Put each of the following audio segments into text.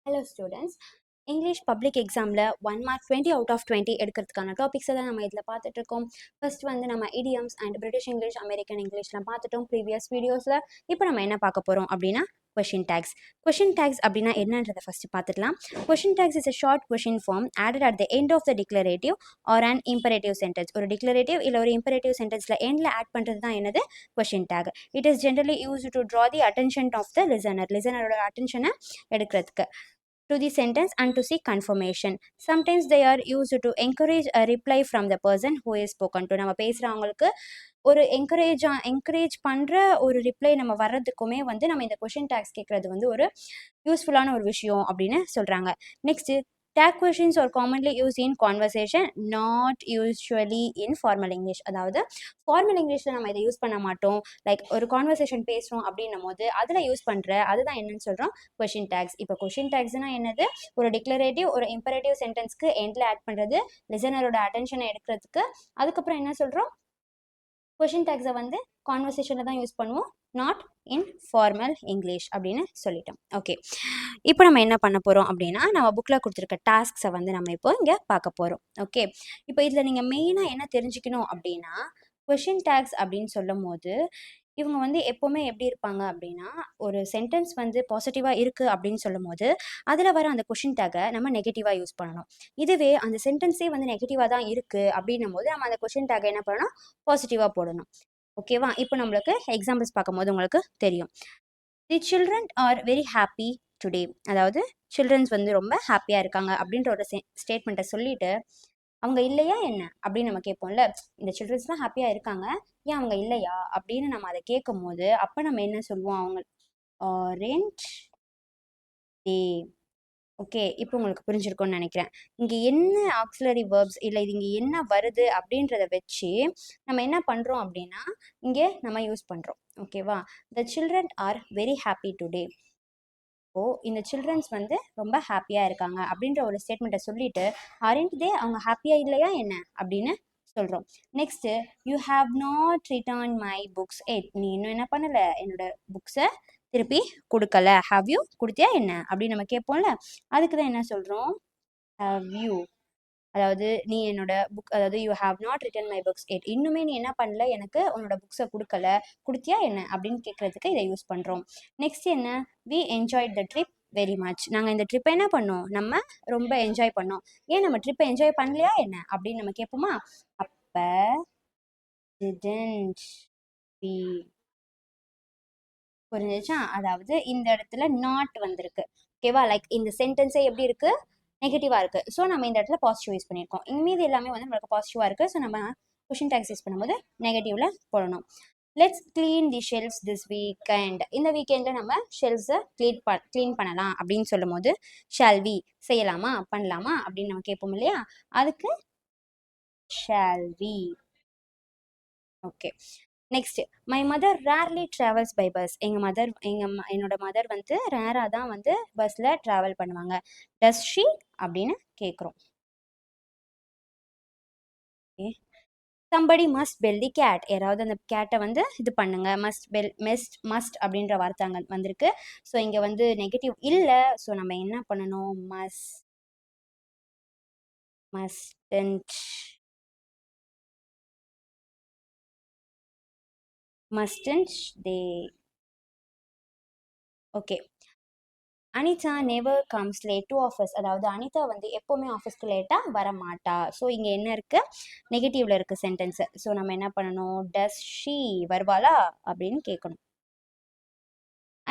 Hello students. English public examல 1 mark 20 out of 20 எடுக்கிறதுக்கான டாபிக்ஸை தான் நம்ம இதில் பார்த்துட்டு இருக்கோம். ஃபர்ஸ்ட் வந்து நம்ம idioms and British English American இங்கிலீஷ்லாம் பார்த்துட்டோம் ப்ரீவியஸ் வீடியோஸில். இப்போ நம்ம என்ன பார்க்க போகிறோம் அப்படின்னா கொஷின் டேக்ஸ். கொஷின் டேக்ஸ் அப்படின்னா என்னன்றதை ஃபர்ஸ்ட் பார்த்துக்கலாம். Question tags is a short question form added at the end of the declarative or an imperative sentence. ஒரு டிக்ளரேட்டிவ் இல்லை ஒரு imperative sentenceல எண்டில் ஆட் பண்ணுறது தான் என்னது question tag. It is generally used to draw the attention of the லிசனரோட அட்டென்ஷனை எடுக்கிறதுக்கு to the sentence and to seek confirmation. Sometimes they are used to encourage a reply from the person who is spoken to. நம்ம பேசுகிறவங்களுக்கு ஒரு encourage பண்ணுற ஒரு reply நம்ம வர்றதுக்குமே வந்து நம்ம இந்த கொஷின் டேக்ஸ் கேட்குறது வந்து ஒரு யூஸ்ஃபுல்லான ஒரு விஷயம் அப்படின்னு சொல்கிறாங்க. Next tag questions are commonly used in conversation, not usually in formal English. அதாவது ஃபார்மல் இங்கிலீஷில் நம்ம இதை யூஸ் பண்ண மாட்டோம். லைக் ஒரு கான்வர்சேஷன் பேசுகிறோம் அப்படின்னும் போது அதில் யூஸ் பண்ணுற அதுதான் என்னன்னு சொல்கிறோம் கொஷின் டேக்ஸ். இப்போ கொஷின் டேக்ஸ்னால் என்னது? ஒரு டிக்ளரேட்டிவ் ஒரு இம்பரேட்டிவ் சென்டென்ஸ்க்கு எண்டில் ஆட் பண்ணுறது, லிசனரோட அட்டென்ஷனை எடுக்கிறதுக்கு. அதுக்கப்புறம் என்ன சொல்கிறோம்? கொஷின் டேக்ஸை வந்து கான்வர்சேஷனில் தான் யூஸ் பண்ணுவோம், நாட் இன் ஃபார்மல் இங்கிலீஷ் அப்படின்னு சொல்லிட்டோம். ஓகே, இப்போ நம்ம என்ன பண்ண போகிறோம் அப்படின்னா நம்ம புக்கில் கொடுத்துருக்க டாஸ்க்ஸை வந்து நம்ம இப்போ இங்கே பார்க்க போகிறோம். ஓகே, இப்போ இதில் நீங்கள் மெயினாக என்ன தெரிஞ்சுக்கணும் அப்படின்னா கொஷின் டேக்ஸ் அப்படின்னு சொல்லும் போது இவங்க வந்து எப்போவுமே எப்படி இருப்பாங்க அப்படின்னா ஒரு சென்டென்ஸ் வந்து பாசிட்டிவாக இருக்குது அப்படின்னு சொல்லும் போது அதில் வர அந்த கொஷின் டேக்கை நம்ம நெகட்டிவாக யூஸ் பண்ணணும். இதுவே அந்த சென்டென்ஸே வந்து நெகட்டிவாக தான் இருக்குது அப்படின்னும் போது நம்ம அந்த கொஷின் டேக்கை என்ன பண்ணணும்? பாசிட்டிவாக போடணும். ஓகேவா? இப்போ நம்மளுக்கு எக்ஸாம்பிள்ஸ் பார்க்கும்போது உங்களுக்கு தெரியும். தி children are very happy today. அதாவது சில்ட்ரன்ஸ் வந்து ரொம்ப ஹாப்பியாக இருக்காங்க அப்படின்ற ஒரு ஸ்டேட்மெண்ட்டை சொல்லிட்டு அவங்க இல்லையா என்ன அப்படின்னு நம்ம கேட்போம்ல. இந்த சில்ட்ரன்ஸ்லாம் ஹாப்பியாக இருக்காங்க, ஏன் அவங்க இல்லையா அப்படின்னு நம்ம அதை கேட்கும் போது அப்போ நம்ம என்ன சொல்லுவோம்? அவங்க ஆரண்ட் டே. ஓகே, இப்போ உங்களுக்கு புரிஞ்சிருக்கும்னு நினைக்கிறேன். இங்கே என்ன ஆக்சிலரி வேர்ப்ஸ் இல்லை இது இங்கே என்ன வருது அப்படின்றத வச்சு நம்ம என்ன பண்ணுறோம் அப்படின்னா இங்கே நம்ம யூஸ் பண்ணுறோம். ஓகேவா? The children are very happy today. ஓ, இந்த சில்ட்ரன்ஸ் வந்து ரொம்ப ஹாப்பியாக இருக்காங்க அப்படின்ற ஒரு ஸ்டேட்மெண்ட்டை சொல்லிட்டு ஆரண்ட் தே அவங்க ஹாப்பியாக இல்லையா என்ன அப்படின்னு சொல்கிறோம். Next you have not return my books yet. நீ இன்னும் என்ன பண்ணலை? என்னோட புக்ஸை திருப்பி கொடுக்கல. ஹாவ் யூ கொடுத்தியா என்ன அப்படின்னு நம்ம கேட்போம்ல. அதுக்கு தான் என்ன சொல்கிறோம்? Have you. அதாவது நீ என்னோட புக், அதாவது you have not return my books yet, இன்னுமே நீ என்ன பண்ணல, எனக்கு உன்னோட புக்ஸை கொடுக்கல, கொடுத்தியா என்ன அப்படின்னு கேட்கறதுக்கு இதை யூஸ் பண்ணுறோம். நெக்ஸ்ட் என்ன? We enjoyed the trip very much. நாங்கள் இந்த ட்ரிப்பை என்ன பண்ணோம்? நம்ம ரொம்ப என்ஜாய் பண்ணோம். ஏன் நம்ம ட்ரிப்பை என்ஜாய் பண்ணலையா என்ன அப்படின்னு நம்ம கேட்போமா? அப்போ didn't we. புரிஞ்சிச்சா? அதாவது இந்த இடத்துல நாட் வந்திருக்கு. ஓகேவா? லைக் இந்த சென்டென்ஸே எப்படி இருக்கு? நெகட்டிவாக இருக்குது. ஸோ நம்ம இந்த இடத்துல பாசிட்டிவ் யூஸ் பண்ணியிருக்கோம். இனிமேல் எல்லாமே வந்து நம்மளுக்கு பாசிட்டிவாக இருக்குது. ஸோ நம்ம கொஷின் டேக்ஸ் யூஸ் பண்ணும்போது நெகட்டிவில் போடணும். Let's clean the shelves this weekend. இந்த வீக்கெண்டில் நம்ம ஷெல்ஃப்ஸை க்ளீன் பண்ணலாம் அப்படின்னு சொல்லும் போது ஷால் வி, செய்யலாமா பண்ணலாமா அப்படின்னு நம்ம கேட்போம் இல்லையா? அதுக்கு shall we. Okay, next my mother rarely travels by bus. என்னோட மதர் வந்து ரேராக தான் வந்து பஸ்ஸில் ட்ராவல் பண்ணுவாங்க. டஸ் ஷி அப்படின்னு கேட்குறோம். ஓகே, சம்படி மஸ்ட் பெல் தி கேட். யாராவது அந்த கேட்டை வந்து இது பண்ணுங்க. மஸ்ட் அப்படின்ற வார்த்தை அங்கே வந்திருக்கு. ஸோ இங்கே வந்து நெகட்டிவ் இல்லை. ஸோ நம்ம என்ன பண்ணணும்? mustn't they. Okay, Anita never comes late to office. அதாவது அனிதா வந்து எப்போவுமே ஆஃபீஸ்க்கு லேட்டாக வர மாட்டா. ஸோ இங்கே என்ன இருக்குது? நெகட்டிவில் இருக்குது சென்டென்ஸு. ஸோ நம்ம என்ன பண்ணணும்? டஸ் ஷீ வருவாளா அப்படின்னு கேட்கணும்.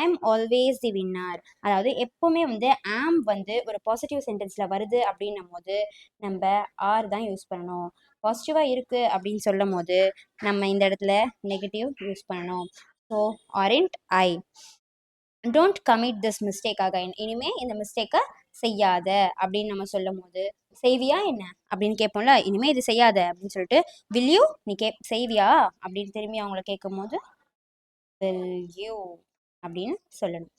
I am always the winner. அதாவது எப்போவுமே வந்து ஆம் வந்து ஒரு பாசிட்டிவ் சென்டென்ஸில் வருது அப்படின்னும் போது நம்ம ஆர் தான் யூஸ் பண்ணணும். பாசிட்டிவாக இருக்குது அப்படின்னு சொல்லும் போது நம்ம இந்த இடத்துல நெகட்டிவ் யூஸ் பண்ணணும். So aren't I. Don't commit this mistake again. இனிமே இந்த மிஸ்டேக்கை செய்யாத அப்படின்னு நம்ம சொல்லும் போது செய்வியா என்ன அப்படின்னு கேட்போம்ல. இனிமே இது செய்யாத அப்படின்னு சொல்லிட்டு வில் யூ, நீ செய்வியா அப்படின்னு திரும்பி அவங்கள கேட்கும் போது வில் யூ அப்படின்னு சொல்லணும்.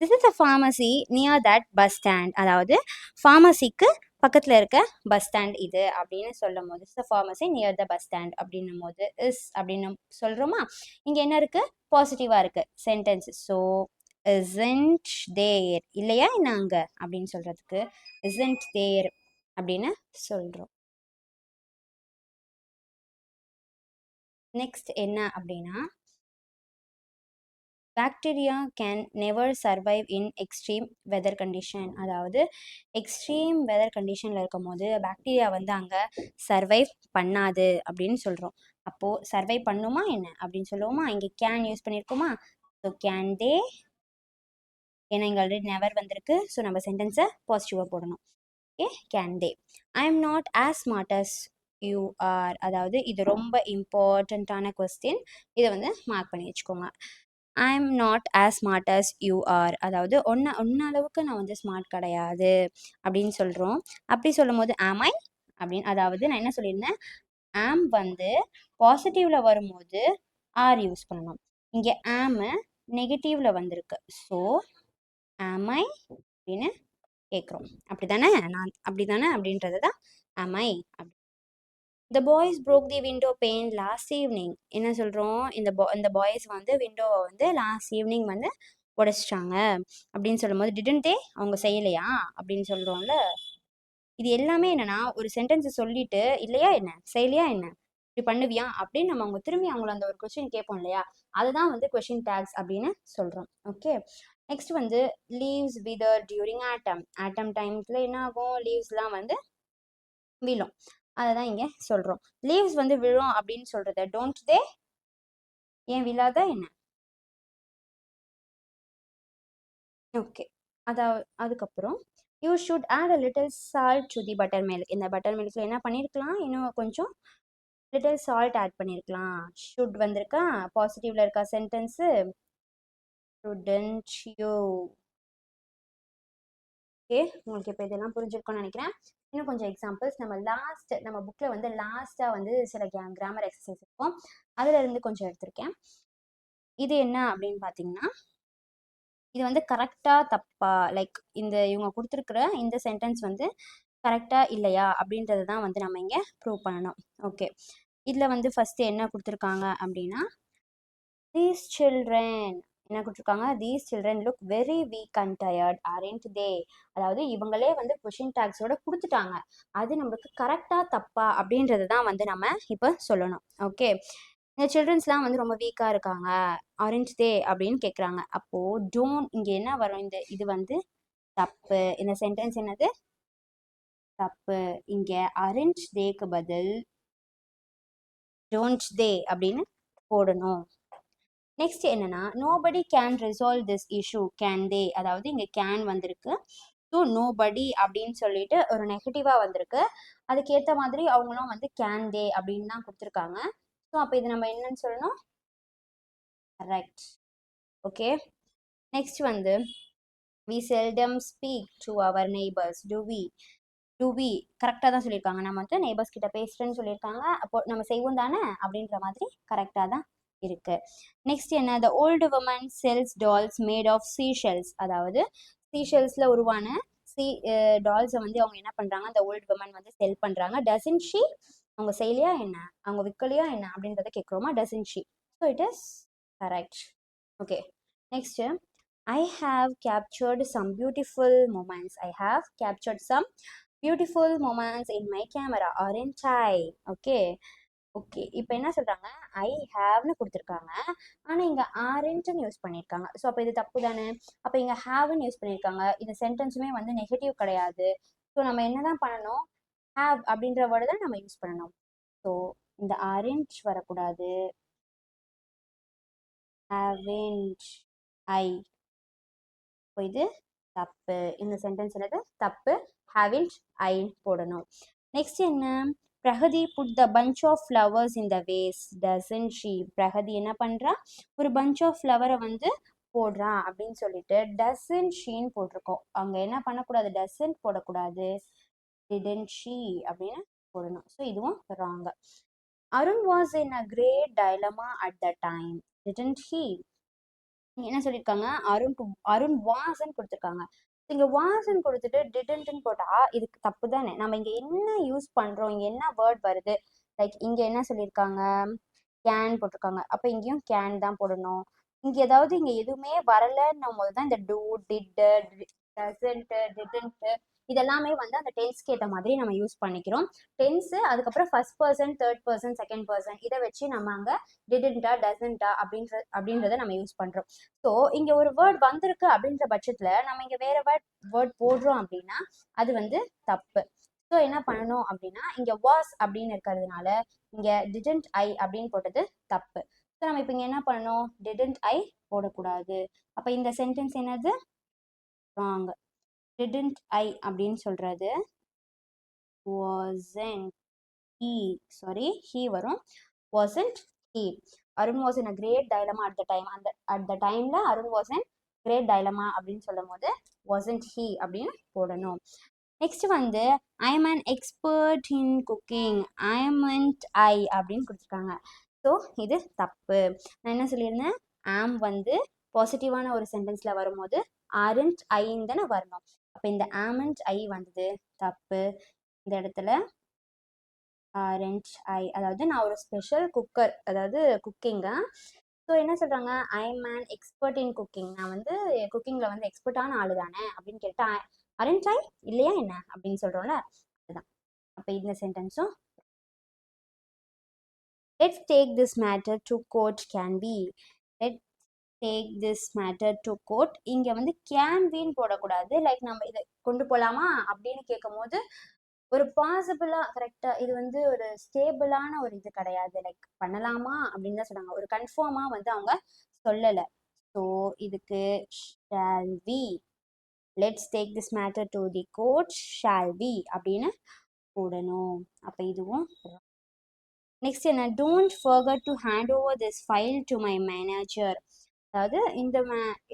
This is a pharmacy near that bus stand. அதாவது ஃபார்மசிக்கு பக்கத்தில் இருக்க பஸ் ஸ்டாண்ட் இது அப்படின்னு சொல்லும் போது is pharmacy near the bus stand அப்படின்னும் போது இஸ் அப்படின்னு சொல்கிறோமா. இங்கே என்ன இருக்குது? பாசிட்டிவாக இருக்குது சென்டென்ஸ். ஸோ isn't there இல்லையா என்ன அங்க அப்படின்னு சொல்றதுக்கு isn't there அப்படின்னு சொல்றோம். நெக்ஸ்ட் என்ன அப்படின்னா bacteria can never survive in extreme weather condition. அதாவது எக்ஸ்ட்ரீம் வெதர் கண்டிஷனில் இருக்கும் போது பாக்டீரியா வந்து அங்கே சர்வைவ் பண்ணாது அப்படின்னு சொல்கிறோம். அப்போது சர்வைவ் பண்ணுமா என்ன அப்படின்னு சொல்லுவோமா? இங்கே கேன் யூஸ் பண்ணியிருக்கோமா? ஸோ கேன் தே, ஏன்னா இங்கே ஆல்ரெடி நெவர் வந்திருக்கு. ஸோ நம்ம சென்டென்ஸை பாசிட்டிவாக போடணும். Okay, can they. I am not as smart as you are. அதாவது இது ரொம்ப இம்பார்ட்டண்ட்டான கொஸ்டின். இதை வந்து மார்க் பண்ணி வச்சுக்கோங்க. I am not as smart as you are. அதாவது ஒன்ன அளவுக்கு நான் வந்து ஸ்மார்ட் கிடையாது அப்படின்னு சொல்கிறோம். அப்படி சொல்லும் போது ஆம் ஐ அப்படின்னு, அதாவது நான் என்ன சொல்லியிருந்தேன், ஆம் வந்து பாசிட்டிவில் வரும்போது ஆர் யூஸ் பண்ணணும். இங்கே ஆமு நெகட்டிவில் வந்திருக்கு. ஸோ ஆம் ஐ அப்படின்னு கேட்குறோம். அப்படி தானே, நான் அப்படி தானே அப்படின்றது தான் am I. The boys broke the window pane last evening. என்ன சொல்கிறோம், இந்த பாய்ஸ் வந்து விண்டோவை வந்து லாஸ்ட் ஈவினிங் வந்து உடைச்சிட்டாங்க அப்படின்னு சொல்லும்போது டிடன்ட் தே, அவங்க செய்யலையா அப்படின்னு சொல்கிறோம்ல. இது எல்லாமே என்னன்னா ஒரு சென்டென்ஸை சொல்லிட்டு இல்லையா என்ன, செய்யலையா என்ன, இப்படி பண்ணுவியா அப்படின்னு நம்ம அவங்க திரும்பி அவங்கள அந்த ஒரு கொஸ்டின் கேட்போம் இல்லையா, அதுதான் வந்து கொஸ்டின் டேக்ஸ் அப்படின்னு சொல்கிறோம். ஓகே, நெக்ஸ்ட் வந்து லீவ்ஸ் விதர் டியூரிங் ஆட்டம் டைம்ஸ்ல என்ன ஆகும், லீவ்ஸ்லாம் வந்து விழும். அதை தான் இங்கே சொல்கிறோம். லீவ்ஸ் வந்து விழும் அப்படின்னு சொல்கிறத டோன்ட் தே, ஏன் விழாத என்ன. ஓகே, அதுக்கப்புறம் you should add a little salt to the buttermilk. இந்த பட்டர் மில்க்ல என்ன பண்ணியிருக்கலாம், இன்னும் கொஞ்சம் லிட்டில் சால்ட் ஆட் பண்ணியிருக்கலாம். ஷுட் வந்திருக்கா, பாசிட்டிவ்ல இருக்கா சென்டென்ஸு, ஷுடன்ட் யூ. ஓகே, உங்களுக்கு இப்போ இதெல்லாம் புரிஞ்சிருக்கும்னு நினைக்கிறேன். இன்னும் கொஞ்சம் எக்ஸாம்பிள்ஸ் நம்ம புக்கில் வந்து லாஸ்ட்டாக வந்து சில கிராமர் எக்ஸசைஸ் இருக்கும், அதில் இருந்து கொஞ்சம் எடுத்திருக்கேன். இது என்ன அப்படின்னு பார்த்தீங்கன்னா, இது வந்து கரெக்டாக தப்பா, லைக் இவங்க கொடுத்துருக்குற இந்த சென்டென்ஸ் வந்து கரெக்டாக இல்லையா அப்படின்றது தான் வந்து நம்ம இங்கே ப்ரூவ் பண்ணணும். ஓகே, இதில் வந்து ஃபஸ்ட்டு என்ன கொடுத்துருக்காங்க அப்படின்னா, தீஸ் சில்ட்ரன் என்ன கொடுத்துருக்காங்க, these children look very weak and tired aren't they. அதாவது இவங்களே வந்து கொஷின் டேக்ஸோட கொடுத்துட்டாங்க. அது நம்மளுக்கு கரெக்டாக தப்பா அப்படின்றது தான் வந்து நம்ம இப்போ சொல்லணும். ஓகே, இந்த சில்ட்ரன்ஸ்லாம் வந்து ரொம்ப வீக்காக இருக்காங்க ஆரஞ்ச் தே அப்படின்னு கேட்குறாங்க. அப்போது டோன்ட் இங்கே என்ன வரும், இது வந்து தப்பு. இந்த சென்டென்ஸ் என்னது, தப்பு. இங்கே ஆரஞ்ச் தேக்கு பதில் டோன்ட் தே அப்படின்னு போடணும். நெக்ஸ்ட் என்னன்னா, nobody can resolve this issue can they. அதாவது இங்கே கேன் வந்திருக்கு. ஸோ நோபடி அப்படின்னு சொல்லிட்டு ஒரு நெகட்டிவாக வந்திருக்கு. அதுக்கேற்ற மாதிரி அவங்களும் வந்து கேன் தே அப்படின்னு தான் கொடுத்துருக்காங்க. ஸோ அப்போ இது நம்ம என்னன்னு சொல்லணும், கரெக்ட். ஓகே, நெக்ஸ்ட் வந்து we seldom speak to our neighbors. do we கரெக்டாக தான் சொல்லியிருக்காங்க. நம்ம வந்து நெய்பர்ஸ் கிட்ட பேசுகிறேன்னு சொல்லியிருக்காங்க. அப்போ நம்ம செய்வோம் தானே அப்படின்ற மாதிரி கரெக்டாக தான் இருக்கு. நெக்ஸ்ட் என்ன, the old woman sells dolls made of seashells. அதாவது சீஷெல்ஸில் உருவான டால்ஸை வந்து அவங்க என்ன பண்ணுறாங்க, அந்த ஓல்டு உமன் வந்து செல் பண்ணுறாங்க. டசன்ட் ஷி, அவங்க செய்யலையா என்ன, அவங்க விற்கலையா என்ன அப்படின்றத கேட்குறோமா, doesn't she. So it is correct. Okay, next I have captured some beautiful moments. I have captured some beautiful moments in my camera, aren't I? Okay. Okay, இப்போ என்ன சொல்கிறாங்க, ஐ ஹாவ்னு கொடுத்துருக்காங்க, ஆனால் இங்கே ஆரண்ட்னு யூஸ் பண்ணியிருக்காங்க. ஸோ அப்போ இது தப்பு தானே. அப்போ இங்கே ஹாவ்னு யூஸ் பண்ணியிருக்காங்க. இந்த சென்டென்ஸுமே வந்து நெகட்டிவ் கிடையாது. ஸோ நம்ம என்ன தான் பண்ணணும், ஹாவ் அப்படின்ற வேர்டு தான் நம்ம யூஸ் பண்ணணும். ஸோ இந்த ஆரண்ட் வரக்கூடாது, ஹாவென்ட் ஐ. இப்போ இது தப்பு. இந்த சென்டென்ஸ் என்னது, தப்பு. ஹாவென்ட் ஐ போடணும். நெக்ஸ்ட் என்ன, Pragati put the bunch of flowers in the vase doesn't she. Pragati என்ன பண்ணுறா, ஒரு பஞ்ச் ஆஃப் ஃப்ளவரை வந்து போடுறா அப்படின்னு சொல்லிட்டு டசன்ட் ஷீன்னு போட்டிருக்கோம். அவங்க என்ன பண்ணக்கூடாது, டசன்ட் போடக்கூடாது, டிடன்ட் ஷி அப்படின்னு போடணும். ஸோ இதுவும் ராங்க. Arun was in a great dilemma at the time, didn't he. என்ன சொல்லியிருக்காங்க, அருண் வாசன் கொடுத்துருக்காங்க. இங்கே வாசன் கொடுத்துட்டு டிடன்ட்னு போட்டா இதுக்கு தப்பு தானே. நம்ம இங்கே என்ன யூஸ் பண்ணுறோம், இங்கே என்ன வேர்ட் வருது, லைக் இங்கே என்ன சொல்லியிருக்காங்க, கேன் போட்டிருக்காங்க. அப்போ இங்கேயும் கேன் தான் போடணும். இங்க ஏதாவது இங்க எதுவுமே வரலன்னும் போது தான் இந்த டூ, டிட், டசன்ட், டிடன்ட் இதெல்லாமே வந்து அந்த டென்ஸ்க்கு ஏற்ற மாதிரி நம்ம யூஸ் பண்ணிக்கிறோம். டென்ஸ் அதுக்கப்புறம் first person, third person, second person இதை வச்சு நம்ம அங்க டிடன்டா, டசன்டா அப்படின்றத நம்ம யூஸ் பண்றோம். ஸோ இங்க ஒரு வேர்ட் வந்திருக்கு அப்படின்ற பட்சத்துல நம்ம இங்க வேற வேர்ட் போடுறோம் அப்படின்னா அது வந்து தப்பு. ஸோ என்ன பண்ணணும் அப்படின்னா இங்க வாஸ் அப்படின்னு இருக்கிறதுனால இங்க டிடன்ட் ஐ அப்படின்னு போட்டது தப்பு. ஸோ நம்ம இப்போ இங்க என்ன பண்ணணும், டிடன்ட் ஐ போடக்கூடாது. அப்ப இந்த சென்டென்ஸ் என்னது, ராங். டிடன்ட் ஐ அப்படின்னு சொல்றது wasn't he, சாரி he வரும், wasn't he. Arun was in a great dilemma at the time. at the timeல Arun was in great dilemma அப்படின்னு சொல்லும் போது wasn't he அப்படின்னு போடணும். நெக்ஸ்ட் வந்து I am an expert in cooking, I amn't I அப்படின்னு கொடுத்துருக்காங்க. So இது தப்பு. நான் என்ன சொல்லியிருந்தேன், ஆம் வந்து பாசிட்டிவான ஒரு சென்டென்ஸ்ல வரும்போது ஆரண்ட் ஐன்னு தானே வரணும். அப்போ இந்த ஆமண்ட் ஐ வந்தது தப்பு. இந்த இடத்துல ஆரண்ட் ஐ, அதாவது நான் ஒரு ஸ்பெஷல் குக்கர், அதாவது குக்கிங்க. ஸோ என்ன சொல்றாங்க, ஐ am an expert in cooking, நான் வந்து குக்கிங்ல வந்து எக்ஸ்பர்ட்டான ஆளு தானே அப்படின்னு கேட்டா அரண்ட் ஐ இல்லையா என்ன அப்படின்னு சொல்றோம்ல, அதுதான். அப்ப இந்த சென்டென்ஸும் let's take this matter to court can be. let's take this matter to court, இங்க வந்து can beன்னு போடக்கூடாது. லைக் நம்ம இதை கொண்டு போலாமா அப்படின்னு கேட்கும் போது ஒரு பாசிபிளா கரெக்டா, இது வந்து ஒரு ஸ்டேபிளான ஒரு இது கிடையாது. லைக் பண்ணலாமா அப்படின்னு தான் சொன்னாங்க, ஒரு கன்ஃபார்மா வந்து அவங்க சொல்லல. ஸோ இதுக்கு shall we, let's take this matter to the court shall we அப்படின்னு போடணும். அப்ப இதுவும் நெக்ஸ்ட் என்ன, don't forgot to hand over this file to my manager, அதாவது இந்த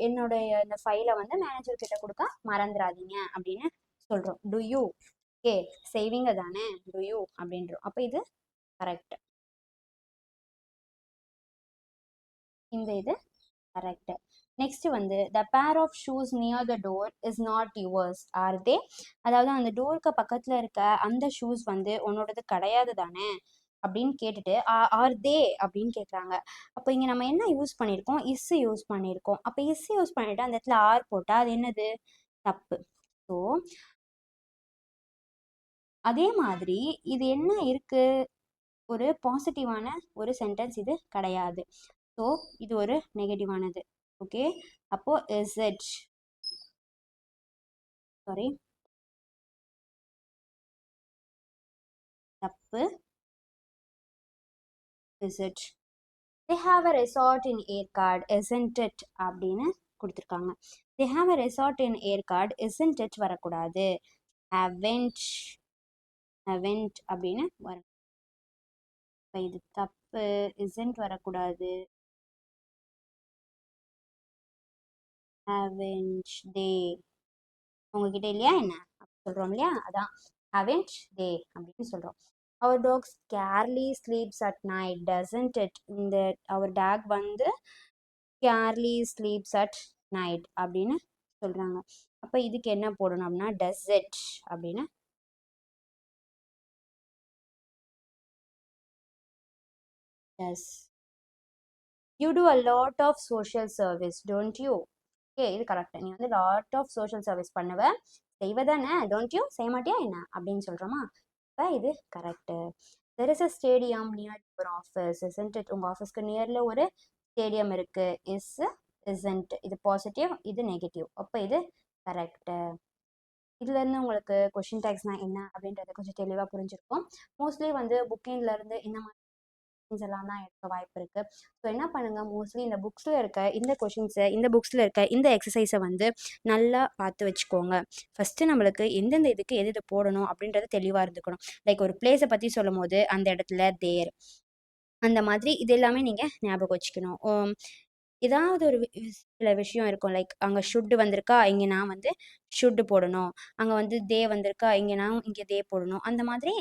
என்னுடைய இந்த ஃபைலை வந்து மேனேஜர் கிட்ட கொடுக்க மறந்துடாதீங்க அப்படின்னு சொல்றோம். டு யூ, ஓகே செய்வீங்க தானே, டு யூ அப்படின்றோம். அப்போ இது கரெக்ட், இந்த இது கரெக்ட். நெக்ஸ்ட் வந்து the pair of shoes near the door is not yours are they, அதாவது அந்த டோருக்கு பக்கத்துல இருக்க அந்த ஷூஸ் வந்து உன்னோடது கிடையாது தானே அப்படின்னு கேட்டுட்டு ஆர் தே அப்படின்னு கேட்குறாங்க. அப்போ இங்கே நம்ம என்ன யூஸ் பண்ணியிருக்கோம், இஸ் யூஸ் பண்ணியிருக்கோம். அப்போ இஸ் யூஸ் பண்ணிட்டு அந்த இடத்துல ஆர் போட்டால் அது என்னது, தப்பு. ஸோ அதே மாதிரி இது என்ன இருக்கு, ஒரு பாசிட்டிவான ஒரு சென்டென்ஸ் இது கிடையாது. ஸோ இது ஒரு நெகட்டிவானது. ஓகே, அப்போ இஸ் இட், சாரி தப்பு, is it. they have a resort in Yercaud isn't it அப்படின்னு கொடுத்துருக்காங்க. they have a resort in Yercaud isn't it வரக்கூடாது, haven't அப்படின்னு வரும். இப்போ இது தப்பு, isn't வரக்கூடாது, haven't they உங்ககிட்ட இல்லையா என்ன சொல்றோம் இல்லையா, அதான் haven't they அப்படின்னு சொல்றோம். our dog scarcely sleeps at night doesn't it, இந்த our dog வந்து scarcely sleeps at night அப்படின்னு சொல்றாங்க. அப்ப இதுக்கு என்ன போடணும் அப்படின்னா does it அப்படின்னு. does, you do a lot of social service don't you, okay இது கரெக்ட். நீ வந்து லாட் ஆஃப் சோஷியல் சர்வீஸ் பண்ணுவ, செய்வதானே, டோன்ட் யூ செய்ய மாட்டியா என்ன அப்படின்னு சொல்றோமா, இப்போ இது correct. There is a stadium near your office isn't it, உங்க ஆஃபீஸ்க்கு நியர்ல ஒரு ஸ்டேடியம் இருக்கு, இஸ் isn't, இது பாசிட்டிவ் இது நெகட்டிவ், அப்போ இது கரெக்ட். இதுல இருந்து உங்களுக்கு கொஸ்டின் டேக்ஸ்னா என்ன அப்படின்றத கொஞ்சம் தெளிவா புரிஞ்சிருக்கும். மோஸ்ட்லி வந்து புக்கிங்ல இருந்து இந்த மாதிரி எல்லாம் தான் எடுக்க வாய்ப்பு இருக்கு. ஸோ என்ன பண்ணுங்க, மோஸ்ட்லி இந்த புக்ஸ்ல இருக்க இந்த கொஷின்ஸை, இந்த புக்ஸ்ல இருக்க இந்த எக்ஸசைஸை வந்து நல்லா பார்த்து வச்சுக்கோங்க. ஃபர்ஸ்ட் நம்மளுக்கு எந்தெந்த இதுக்கு எது எது போடணும் அப்படின்றது தெளிவாக இருந்துக்கணும். லைக் ஒரு பிளேஸை பற்றி சொல்லும் போது அந்த இடத்துல தேர், அந்த மாதிரி இது எல்லாமே நீங்கள் ஞாபகம் வச்சுக்கணும். ஏதாவது ஒரு சில விஷயம் இருக்கும், லைக் அங்கே ஷுட்டு வந்திருக்கா இங்கே நான் வந்து ஷுட்டு போடணும், அங்கே வந்து தே வந்திருக்கா இங்கே நான் இங்கே தே போடணும், அந்த மாதிரி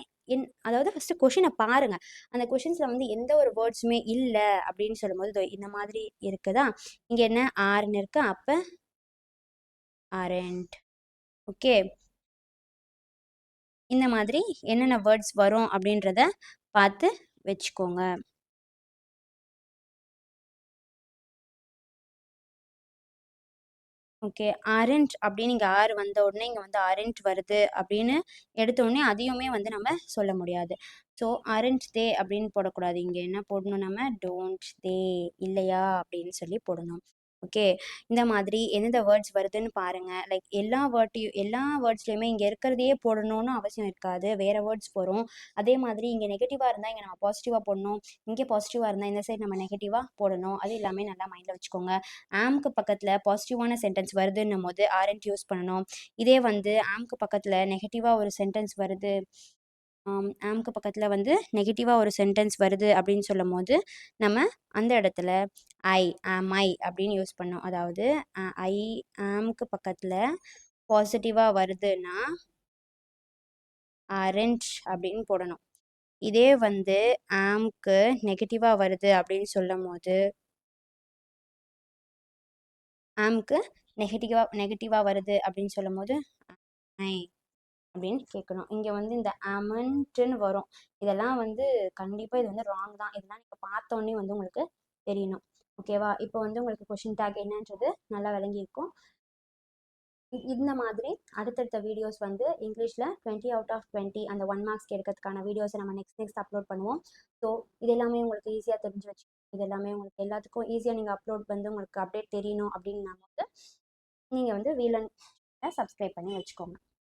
அதாவது ஃபர்ஸ்ட் கொஷினை பாருங்க. அந்த கொஷின்ஸ்ல வந்து எந்த ஒரு வேர்ட்ஸுமே இல்லை அப்படின்னு சொல்லும்போது இந்த மாதிரி இருக்குதா, இங்க என்ன ஆறுன்னு இருக்கு, அப்ப ஆரண்ட். ஓகே, இந்த மாதிரி என்னென்ன வேர்ட்ஸ் வரும் அப்படின்றத பார்த்து வச்சுக்கோங்க. ஓகே. அரண்ட் அப்படின்னு இங்க ஆர் வந்த உடனே இங்க வந்து அரண்ட் வருது அப்படின்னு எடுத்த உடனே அதையுமே வந்து நம்ம சொல்ல முடியாது. ஸோ அரண்ட் தே அப்படின்னு போடக்கூடாது. இங்க என்ன போடணும் நம்ம? டோன்ட் தே இல்லையா அப்படின்னு சொல்லி போடணும். ஓகே. இந்த மாதிரி எந்தெந்த வேர்ட்ஸ் வருதுன்னு பாருங்க. லைக் எல்லா வேர்ட்ஸ்லயுமே இங்க இருக்கிறதையே போடணும்னு அவசியம் இருக்காது. வேற வேர்ட்ஸ் வரும். அதே மாதிரி இங்க நெகட்டிவா இருந்தா இங்க நம்ம பாசிட்டிவா போடணும். இங்க பாசிட்டிவா இருந்தா இந்த சைடு நம்ம நெகட்டிவா போடணும். அது எல்லாமே நல்லா மைண்ட்ல வச்சுக்கோங்க. ஆம்க்கு பக்கத்துல பாசிட்டிவான சென்டென்ஸ் வருதுன்னும் போது ஆரண்ட் யூஸ் பண்ணணும். இதே வந்து ஆம்க்கு பக்கத்துல நெகட்டிவா ஒரு சென்டென்ஸ் வருது ஆம்க்கு பக்கத்துல வந்து நெகட்டிவா ஒரு சென்டென்ஸ் வருது அப்படின்னு சொல்லும்போது நம்ம அந்த இடத்துல ஐ ஐ அப்படின்னு யூஸ் பண்ணோம். அதாவது ஐ ஆம்க்கு பக்கத்துல பாசிட்டிவா வருதுன்னா ஆரண்ட் அப்படின்னு போடணும். இதே வந்து ஆம்க்கு நெகட்டிவா வருது அப்படின்னு சொல்லும்போது ஆம்க்கு நெகட்டிவா வருது அப்படின்னு சொல்லும்போது ஐ அப்படின்னு கேட்கணும். இங்க வந்து இந்த அமன்ட்டுன்னு வரும். இதெல்லாம் வந்து கண்டிப்பா இது வந்து ராங் தான். இதெல்லாம் நீங்க பார்த்தோன்னே வந்து உங்களுக்கு தெரியணும். ஓகேவா? இப்போ வந்து உங்களுக்கு கொஷின் டேக் என்னன்றது நல்லா விளங்கியிருக்கும். இந்த மாதிரி அடுத்தடுத்த வீடியோஸ் வந்து இங்கிலீஷ்ல 20 அவுட் ஆஃப் 20 அந்த 1 மார்க்ஸ்க்கு எடுக்கிறதுக்கான வீடியோஸை நம்ம நெக்ஸ்ட் அப்லோட் பண்ணுவோம். ஸோ இது எல்லாமே உங்களுக்கு ஈஸியாக தெரிஞ்சு வச்சு இது எல்லாமே உங்களுக்கு எல்லாத்துக்கும் ஈஸியாக நீங்கள் அப்லோட் வந்து உங்களுக்கு அப்டேட் தெரியணும் அப்படின்னா வந்து நீங்கள் வந்து வீலன் சப்ஸ்கிரைப் பண்ணி வச்சுக்கோங்க.